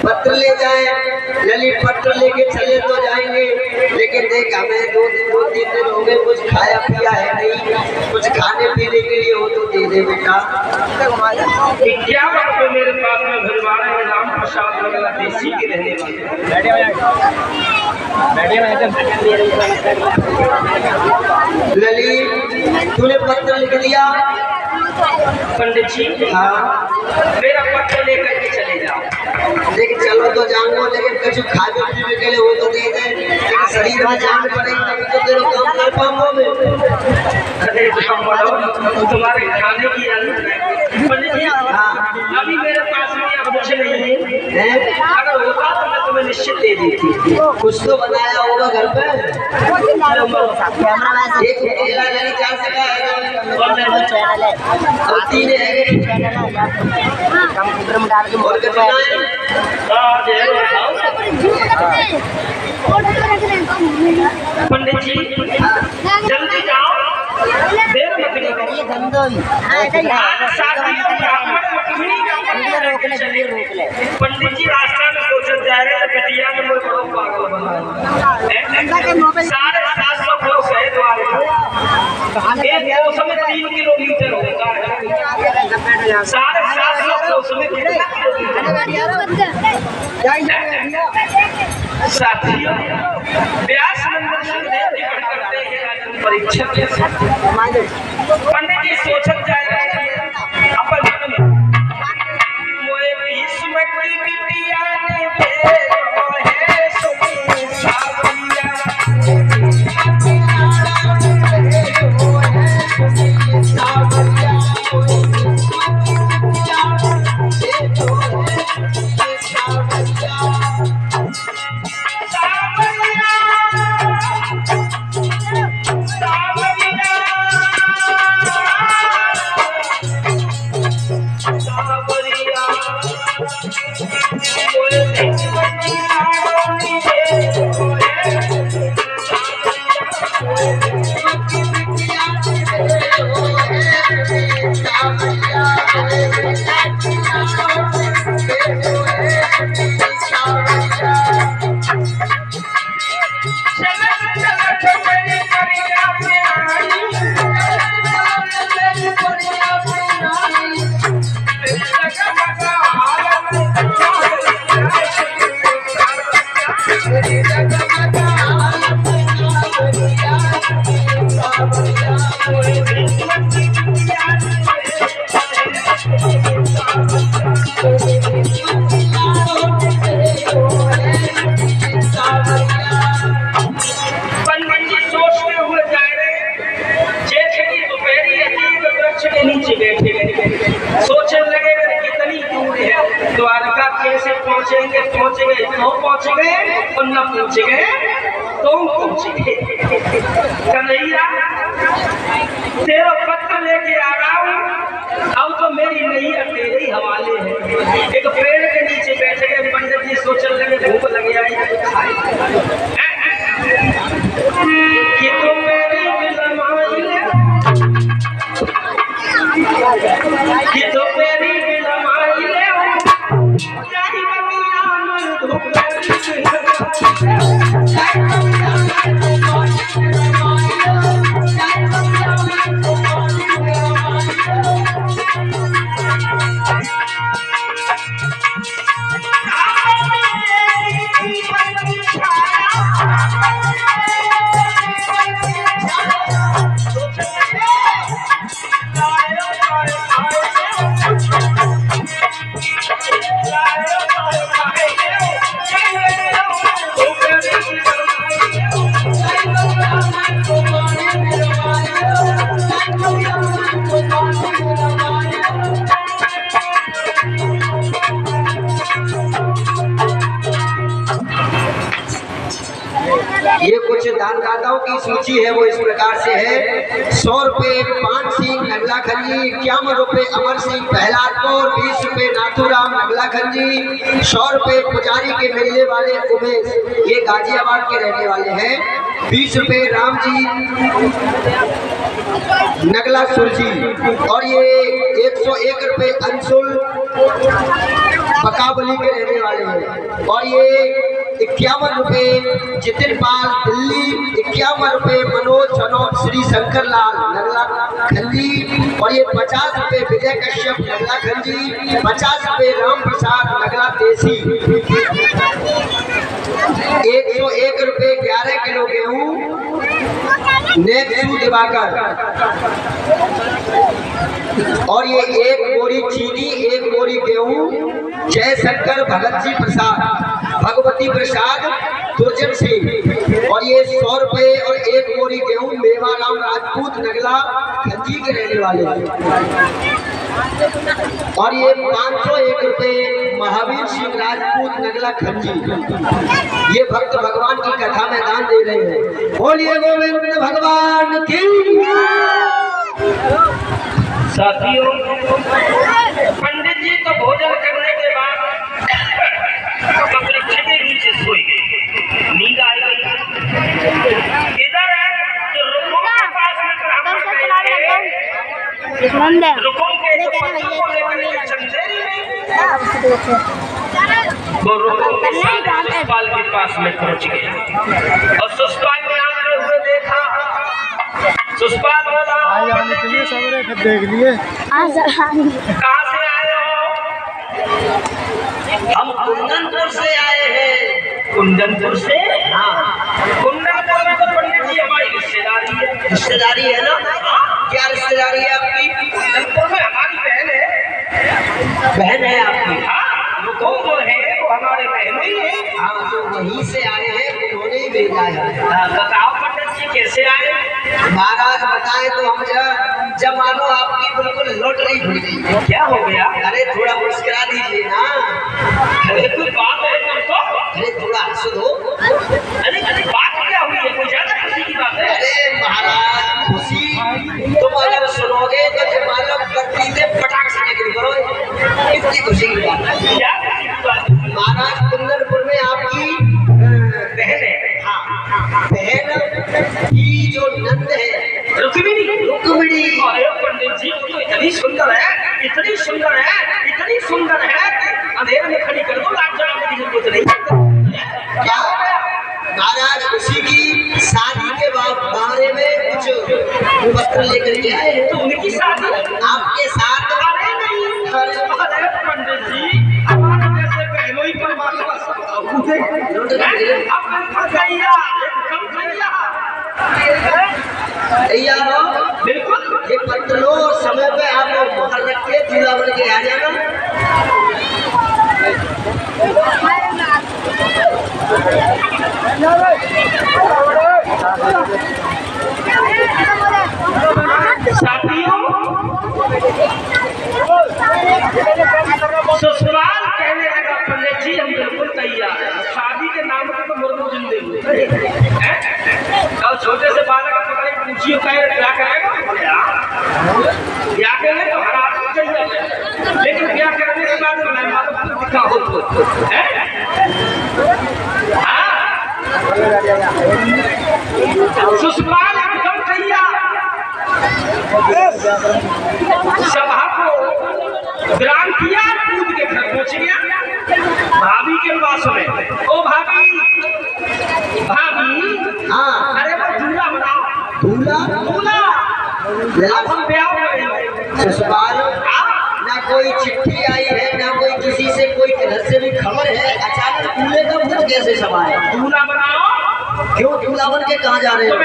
पत्र ले जाए, ललित पत्र लेके चले तो जाएंगे, लेकिन देख हमें दो तीन दिन हो गए, कुछ खाया पिया है नहीं, कुछ खाने पीने के लिए हो तो दे दे बेटा। क्या बात है, मेरे पास में भरवाड़ा है, राम प्रसाद वगैरह देसी के रहने वाले। ललित तूने पत्र लिख दिया? पंडित जी हाँ, मेरा पत्र लेकर के चले जाओ। लेकिन चलो तो जाऊंगा, लेकिन कुछ खाने पीने के लिए वो तो दे दे, लेकिन शरीर में जान पड़ेगी तभी तो तेरा काम कर पाऊंगा मैं। अरे तुम्हारे खाने की आदत है पंडित जी। हाँ, अभी मेरे पास में अब कुछ नहीं है, अगर होता तो मैं तुम्हें निश्चित दे देती। कुछ तो बनाया होगा घर पे। एक केला नहीं जा सका है और तीन कंप्यूटर में डाल के और पंडित जी जल्दी जाओ, देर मत करिए। पंडित जी रास्ता में सोचत जा रहे हैं, कटिया में कोई बड़ा पागल बना है। 750 फ्लोर है द्वारे, एक कोस में 3 किलोमीटर होता है। 750 फ्लोर में 3 किलोमीटर। साथियों, व्यास नंदन सुखदेव जी करते हैं परीक्षा के। पंडित जी सोचत जा रहे हैं अपन मन में, मोए भीष्म की बिटिया ने भेजो है सुनी सावरिया। भेजो है सुनी सावरिया। सोचने लगे कितनी दूर है द्वारका, कैसे पहुंचेंगे, पहुंच गए तो पहुंच गए और न पहुंच गए तो पहुंच गए। कन्हैया तेरा पत्र लेके आ रहा हूँ, अब तो मेरी नैया तेरे ही हवाले है। एक पेड़ के नीचे बैठे गए पंडित जी, सोचने लगे भूख लगे आई कि तो मेरी कि तो मेरी बिलमाई ले जाई बगिया मन ये कुछ दानदाताओं की सूची है, वो इस प्रकार से है। 100 रुपए पान सिंह नगला खंजी, 51 रुपए अमर सिंह पहलादपुर, 20 रुपए नाथूराम नगला खंजी, 100 रुपए पुजारी के मिलने वाले उमेश, ये गाजियाबाद के रहने वाले हैं, 20 रुपए राम जी नगला सुरजी, और ये 101 रुपए अंशुल बकाबली के रहने वाले हैं, और ये 51 रुपए जितिन पाल दिल्ली, 51 रुपए मनोज चनौत श्री शंकर लाल नगला खंजी, और ये 50 रुपए विजय कश्यप नगला खंजी, 50 रुपए राम प्रसाद नगला देसी, 101 रुपए 11 किलो गेहूँ नेक्सू दिवाकर, और ये 1 बोरी चीनी 1 बोरी गेहूँ जय शंकर भगत जी प्रसाद भगवती प्रसाद दुर्जन सिंह, और ये 100 रुपए और 1 बोरी गेहूँ मेवाराम राजपूत नगला खंजी के रहने वाले हैं, और ये 501 रुपए महावीर सिंह राजपूत नगला खंजी, ये भक्त भगवान की कथा में दान दे रहे हैं। बोलिए गोविंद भगवान की। साथियों, पंडित जी तो भोजन करने के बाद वृक्ष के नीचे सोई गई, नींद आ गई। इधर है तो रुकों के पास में ब्राह्मण रुकों के चंदेरी में वो रुकों के सुष्पाल के पास में पहुंच गए, और सुष्पाल ने आते हुए देखा। सुष्पाल बोला देख लिए कहाँ से आए हो? हम कुंदनपुर से आए हैं। कुंदनपुर से? हाँ, कुंदनपुर में तो पंडित जी हमारी रिश्तेदारी है। रिश्तेदारी है ना? क्या रिश्तेदारी है आपकी? कुंदनपुर में हमारी बहन है। बहन है आपकी? हाँ, वो जो है वो हमारे बहन ही है। हाँ, तो वहीं से आए हैं, उन्होंने ही भेजा है। बताओ पंडित जी कैसे आए? महाराज बताए तो हम जब मानो आपकी बिल्कुल लॉटरी खुल गई। क्या हो गया? अरे थोड़ा मुस्कुरा दीजिए ना। अरे कोई बात है तुमको? अरे थोड़ा हंस दो। अरे बात क्या हुई है? कोई ज्यादा खुशी की बात है? अरे महाराज, खुशी तुम अगर सुनोगे तो जब मालूम करती थे पटाख से निकल करो। कितनी खुशी की बात है। क्या खुशी की बात है? महाराज कुंदनपुर में आपकी बहन है, हाँ बहन की जो नंद है रुक्मिणी। रुक्मिणी। अरे पंडित जी वो तो इतनी सुंदर है, इतनी सुंदर है, इतनी सुंदर है कि अंधेरे में खड़ी कर दो, लाग जलाने की जरूरत नहीं। क्या हो गया महाराज? उसी की शादी के बारे में कुछ पत्र लेकर के आए हैं। तो उनकी शादी आपके साथ? अरे नहीं, अरे पंडित जी हमारे जैसे बहनों ही परमात्मा तैयार हो? बिल्कुल। ये पत्र लो और समय पे आप बाहर रख के दूल्हा बन के आ जाना। साथियों, ससुराल कहने लगा पंडित जी हम बिल्कुल तैयार हैं। शादी के नाम पर तो मुर्दू जिंदे हुए हैं। कल छोटे से बालक को पकड़े पूछिए क्या करेगा? क्या करेंगे तो हर आदमी चाहिए, लेकिन क्या करने के बाद मैं मालूम दिखा हो तो ससुराल एकदम तैयार। सभा को ग्राम किया, कूद के घर पहुंच गया भाभी के पास में। ओ भाभी, भाभी हाँ अरे वो दूल्हा बनाओ। दूल्हा? दूल्हा अब हम ब्याह करेंगे। ससुराल ना कोई चिट्ठी आई है, ना कोई किसी से कोई घर से भी खबर है। अचानक दूल्हे का मुझ कैसे सवाल है? दूल्हा बनाओ। क्यों दूल्हा बन के कहाँ जा रहे तो हो?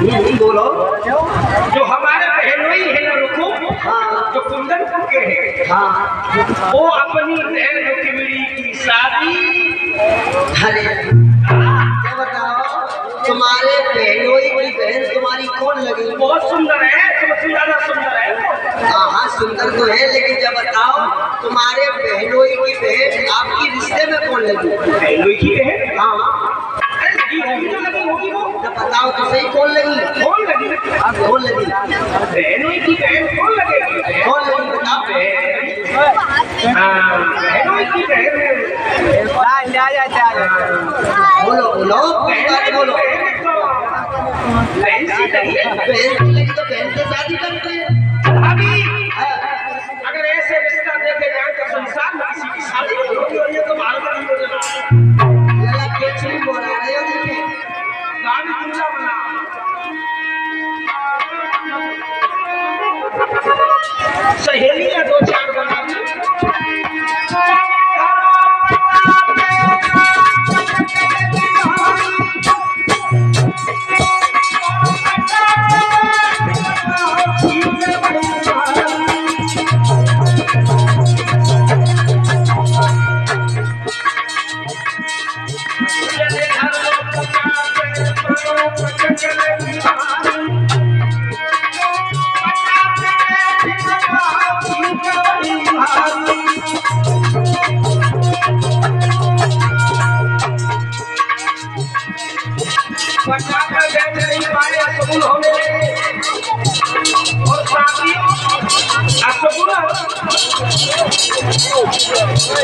मैं बोलो। जो हमारे बहनोई है ना रुको, हाँ जो कुंदनपुर के हैं, हाँ। वो अपनी बहन रुक्मिणी की शादी। अरे क्या बताओ, तुम्हारे बहनोई की बहन तुम्हारी कौन लगी? बहुत सुंदर है, तुमसे ज्यादा सुंदर है। हाँ सुंदर तो है, लेकिन जब बताओ तुम्हारे बहनोई की बहन आपकी रिश्ते में कौन लगी? बहनोई की बहन? हाँ अरे लगी होगी तो लगी होगी वो। तो बताओ तो सही, कौन लगी? कौन लगी? कौन लगी? बहनोई की बहन कौन लगेगी? कौन लगी बताओ? बहनोई की बहन। बोलो बोलो बात बोलो। बहन सी लगी। बहन लगी तो बहन से शादी करते हैं। भाभी अगर ऐसे रिश्ता देखे जाए तो संसार में किसी की शादी नहीं होगी, और ये तो भारत में नहीं होगा। लला केचरी बोल रहे हो देखिए। भाभी दूल्हा बना। सहेलियां दो चार बना ली।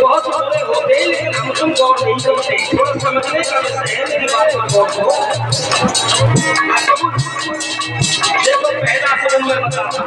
बहुत बुरे होते हैं, लेकिन हम तुम गौर नहीं करते। थोड़ा समझने का विषय है, मेरी बात को गौर करो। देखो पहला सबूत मैं बताता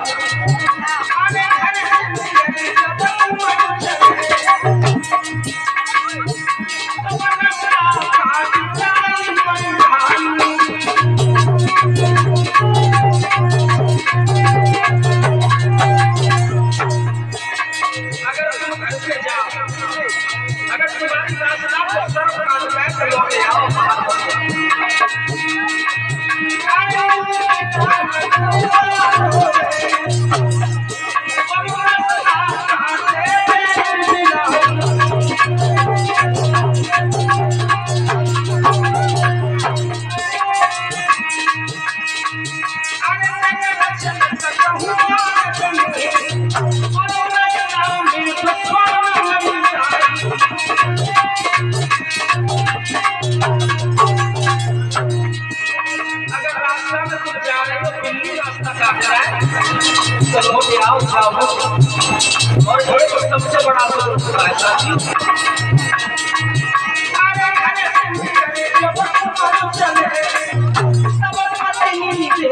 अगर रास्ता में तुम जा रहे हो, दिल्ली रास्ता काट रहा है, चलो ले आओ जाओ। और एक सबसे बड़ा सुख होता है साथियों, अरे घरे से निकले जब तुम चले तब पत्नी दे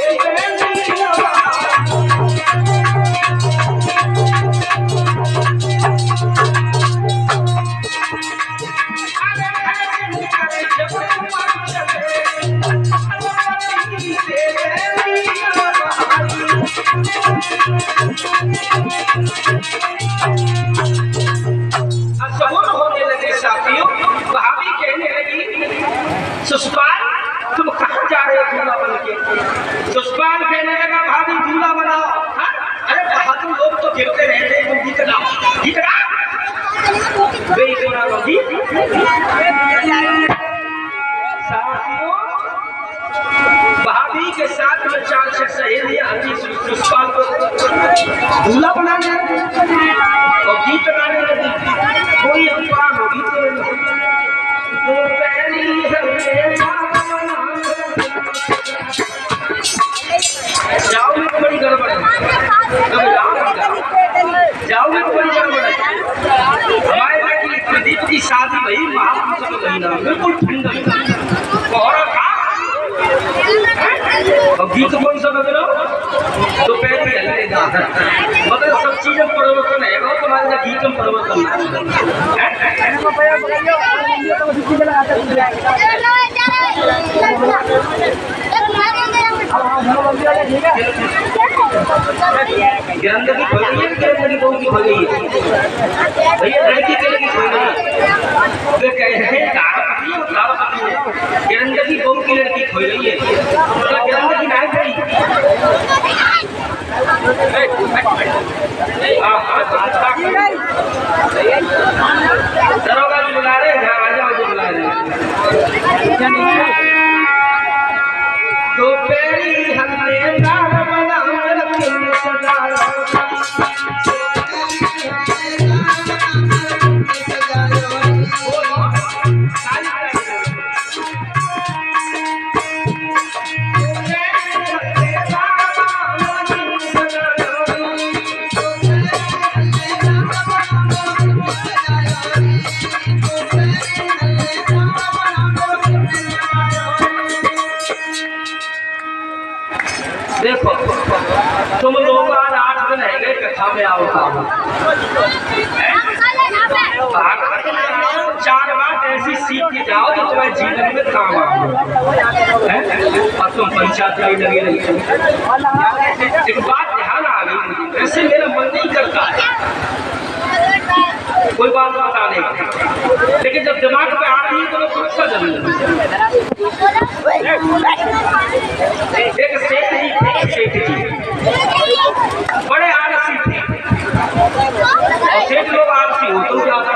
सुष्पाल तुम कहाँ जा रहे हो दूल्हा बन के? सुष्पाल कहने लगा भाभी दूल्हा बनाओ। हाँ? अरे बहादुर लोग तो गिरते रहते हैं, तुम जीतना भाभी के साथ में 4 सहेलियां आती सुष्पाल को दूल्हा बनाने और गीत गाने लगी। कोई अफवाह होगी जाओगे तो बड़ी गड़बड़ है, जाओगे तो बड़ी गड़बड़ है। हमारे बेटी प्रदीप की शादी भई महापुरुष का महीना बिल्कुल ठंडा कोहरा था और गीत कौन सा बज रहा तो पैर चलेगा। मतलब सब चीजें परिवर्तन है, वो तुम्हारे लिए गीत में परिवर्तन गिरंदगी खोल गई है, गिरंदगी बहू की खोल गई है भैया, लड़की के लिए खोल गई है। वे कह रहे हैं गिरंदगी बहू की लड़की खोल गई है, मतलब गिरंदगी नहीं गई। दरोगा जी बुला रहे हैं, आ जाओ जी बुला रहे हैं। तो पेरी हमने दार बना रखी सजाया, देखो तुम लोग आज 8 दिन है गए कथा में आओ भागवत में आओ, 4 बात ऐसी सीख के जाओ जो तुम्हारे जीवन में काम आओ। और तुम पंचायत में लगे रही। एक बात ध्यान आ गई, वैसे मेरा मन नहीं करता है कोई बात बताने का, लेकिन जब दिमाग पे आ रही है तो मैं गुस्सा जरूर। एक सेठ जी थे, सेठ जी बड़े आलसी थे और सेठ लोग आलसी हो तो ज्यादा।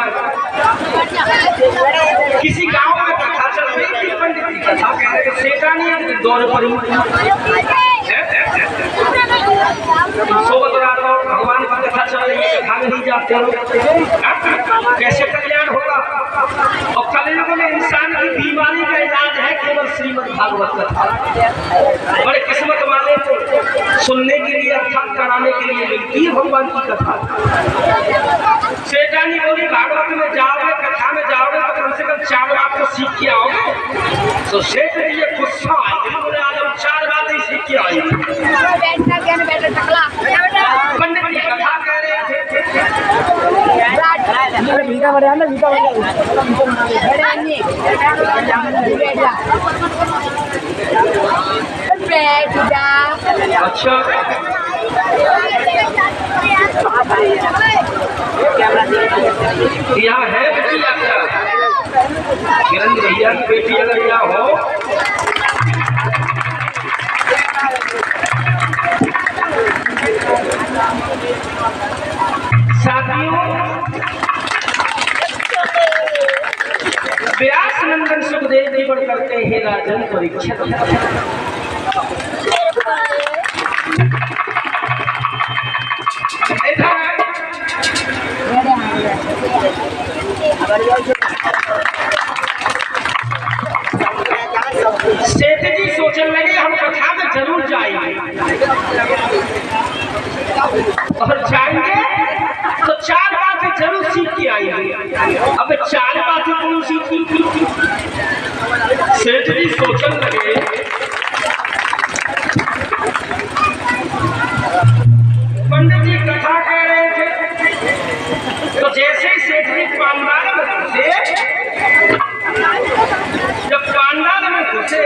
किसी गांव में कथा चल रही थी, पंडित की कथा कह रहे थे सेठानी दौर पर सोबत रात भगवान की कथा चल रही है, कथा में नहीं जाते हो कैसे कल्याण होगा। और कलयुग में इंसान की बीमारी का इलाज है केवल श्रीमद् भागवत कथा। बड़े किस्मत वाले को सुनने के लिए, अर्थात कराने के लिए मिलती है भगवान की कथा। सेठानी बोली भागवत में जाओगे, कथा में जाओगे तो कम से कम 4 बात तो सीख के आओगे। तो सेठ जी गुस्सा आए, बोले आज हम 4 बातें ही सीख के आए। पंडित जी कथा कह रहे थे, अच्छा यहाँ है बेटिया क्या? किरण भैया की बेटी अगर यहाँ हो साथियों, व्यास नंदन सुखदेव जी पर करते हैं राजन परीक्षित। सेठ जी सोचने लगे हम कथा में जरूर जाएंगे। और जाएंगे तो 4 बातें जरूर सीख के आएंगे। अब 4 बातें कौन सी थी? सेठ जी सोचने लगे, पंडित जी कथा कह रहे थे, तो जैसे ही सेठ जी पांडाल में घुसे, जब पांडाल में घुसे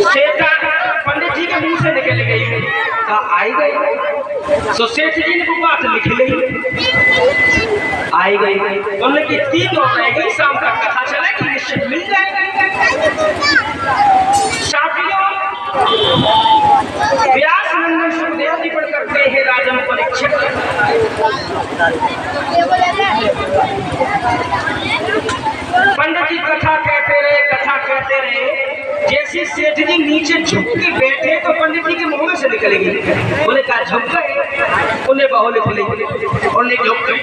सेठ पंडित जी के मुंह से निकल गई, आई गई। तो सेठ जी ने वो बात लिख ली, आई गई। बोलने की 3 और रहेगी, शाम तक कथा चलेगी, निश्चित मिल जाएगी। साथियों, व्यास नंदन सुखदेव जी पर करते हैं राजन परीक्षित। पंडित जी कथा कहते रहे। जैसे सेठ जी नीचे झुक के बैठे तो पंडित जी के मुंह में से निकलेगी, बोले का झुक गए, उन्हें बहुत लिख लेंगे, उन्हें झुक गए।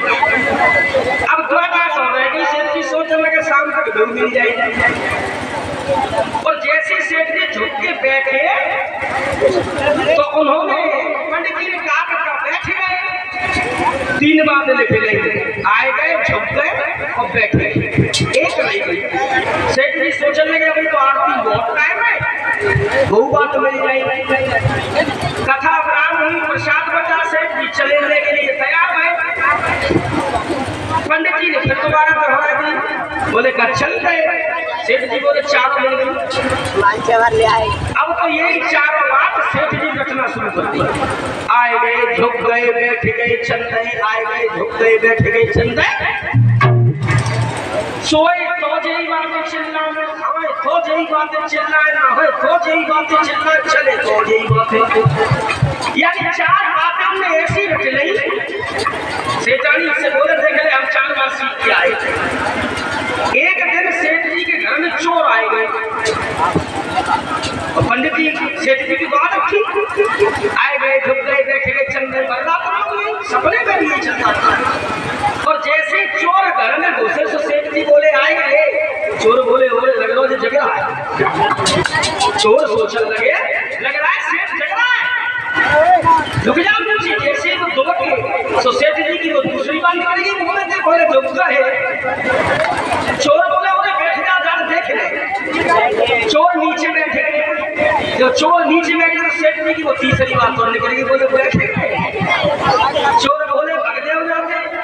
अब 2 बात हो रहेगी, सेठ जी सोचने लगे शाम तक दूर मिल जाएगी। और जैसे सेठ जी झुक के बैठे तो उन्होंने पंडित जी ने कहा बैठ गए। 3 बातें लिख लेंगे, आए गए, झुक गए और बैठ गए, एक नहीं गई। सेठ जी सोचने लगे अभी तो आरती बहुत टाइम है, 2 बात मिल जाएगी। कथा प्रारंभ हुई, प्रसाद बचा, सेठ जी चलने के लिए तैयार है। पंडित जी ने फिर दोबारा दोहरा दी, बोले का चल गए। सेठ जी बोले 4 मिल गई। अब तो यही 4 बात सेठ जी रचना शुरू कर दी। आए गए, झुक गए, बैठ गए, चल गए, आए गए, झुक गए, बैठ गए, चल गए। सोए तो यही बातें चिल्लाए, हमें तो यही बातें चिल्लाए, ना हो तो यही बातें चिल्लाए, चले तो यही बातें। यानी 4 बातें हमने ऐसी रच ली। सेठानी से बोले थे कि हम 4 बार सीख के आए। एक दिन सेठ जी के घर में चोर आए गए और पंडित जी सेठ जी की बात रखी, आए गए, झुक गए, बैठ गए, चल गए, सपने में भी चलता था। और जैसे चोर घर में घुसे तो सेठ जी बोले आए गए। चोर बोले लग रहा है जगह है। चोर सोचने लगे, लग रहा है सेठ जग रहा है, झुक जाओ मुझे। जैसे वो दौड़ तो सेठ जी की वो दूसरी बात करेगी, बोले झुक है। चोर बोले बैठ जा, देख ले। चोर नीचे बैठे, जो चोर नीचे बैठे तो सेठ जी की वो तीसरी बात और निकलेगी, बोले बैठे। चोर बोले भाग जाओ,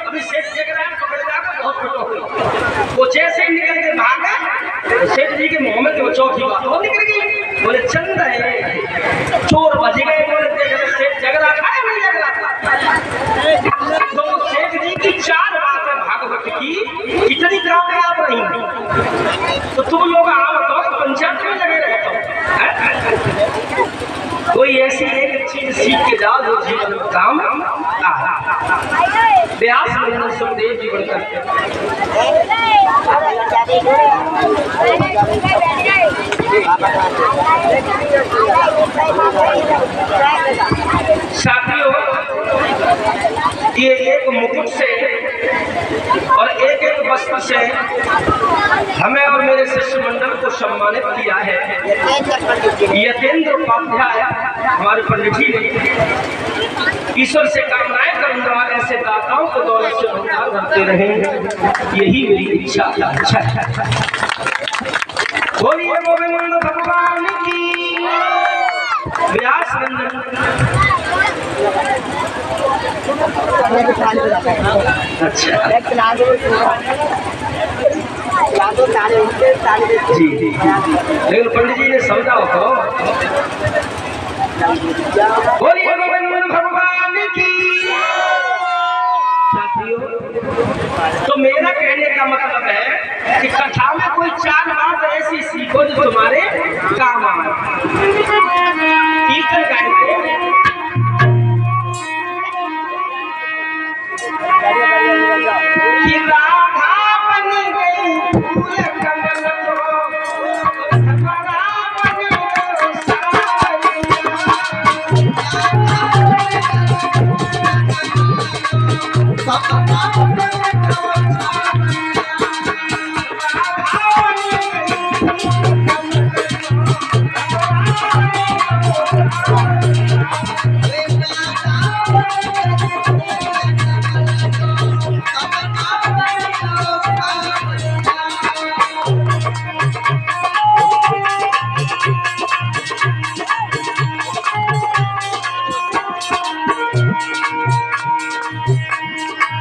अभी सेठ देख रहा है, पकड़ जाकर बहुत फटो। वो जैसे निकल के भागा, सेठ जी के मुंह में तो चौथी बात और निकल गई, बोले चंद है। चोर बज गए, बोले देख ले सेठ जग रहा था नहीं जग रहा था। तो सेठ जी की 4 बातें भागवत की कितनी कामयाब रही। तो तुम लोग आओ तो पंचायत में लगे रहते हो, कोई ऐसी एक चीज सीख के जाओ जो जीवन में काम व्यास नंदन सुखदेव जी बनकर। साथियों, ये एक मुकुट से और एक वस्त्र से हमें और मेरे शिष्य मंडल को सम्मानित किया है यतेंद्र उपाध्याय हमारे पंडित जी ने। ईश्वर से कामनाएं करूंगा ऐसे दाताओं को दौलत से भंडार भरते रहे, यही मेरी इच्छा है। बोलिए गोविंद भगवान की। व्यास नंदन जी जी, लेकिन पंडित जी ने समझा हो। बोलिए गोविंद भगवान की। साथियों, तो मेरा कहने का मतलब है कि कथा में कोई 4 बात ऐसी सीखो जो तुम्हारे